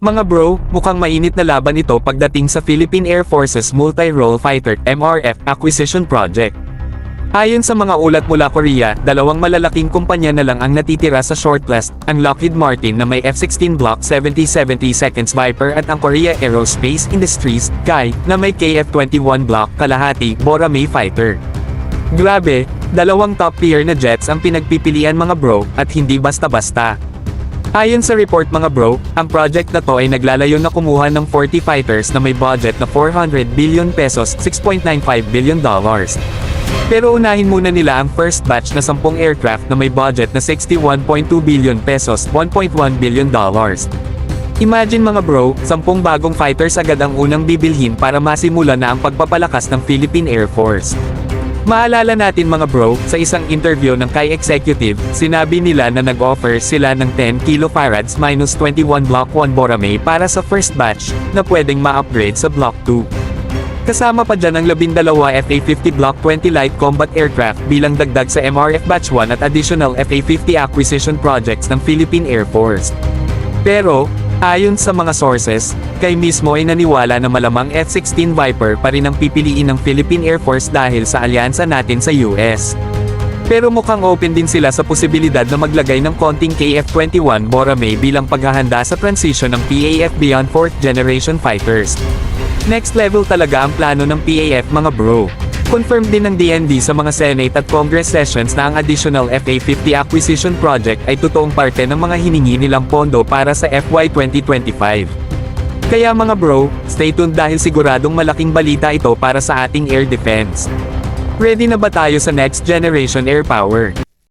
Mga bro, mukhang mainit na laban ito pagdating sa Philippine Air Force's Multi-Role Fighter (MRF) Acquisition Project. Ayon sa mga ulat mula Korea, dalawang malalaking kumpanya na lang ang natitira sa shortlist, ang Lockheed Martin na may F-16 Block 70-70 seconds Viper at ang Korea Aerospace Industries, KAI, na may KF-21 Block kalahati Boramae fighter. Grabe, dalawang top-tier na jets ang pinagpipilian mga bro, at hindi basta-basta. Ayon sa report mga bro, ang project na to ay naglalayo na kumuha ng 40 fighters na may budget na 400 billion pesos, $6.95 billion. Pero unahin muna nila ang first batch na 10 aircraft na may budget na 61.2 billion pesos, $1.1 billion. Imagine mga bro, 10 bagong fighters agad ang unang bibilhin para masimula na ang pagpapalakas ng Philippine Air Force. Maalala natin mga bro, sa isang interview ng KAI executive, sinabi nila na nag-offer sila ng 10 kilofarads minus 21 Block 1 Boramae para sa first batch, na pwedeng ma-upgrade sa Block 2. Kasama pa dyan ang 12 FA-50 Block 20 Light Combat Aircraft bilang dagdag sa MRF Batch 1 at additional FA-50 acquisition projects ng Philippine Air Force. Pero, ayon sa mga sources, KAI mismo ay naniwala na malamang F-16 Viper pa rin ang pipiliin ng Philippine Air Force dahil sa alyansa natin sa US. Pero mukhang open din sila sa posibilidad na maglagay ng konting KF-21 Boramae bilang paghahanda sa transition ng PAF beyond 4th generation fighters. Next level talaga ang plano ng PAF mga bro. Confirmed din ng DND sa mga Senate at Congress sessions na ang additional FA-50 acquisition project ay totoong parte ng mga hiningi nilang pondo para sa FY 2025. Kaya mga bro, stay tuned dahil siguradong malaking balita ito para sa ating air defense. Ready na ba tayo sa next generation air power?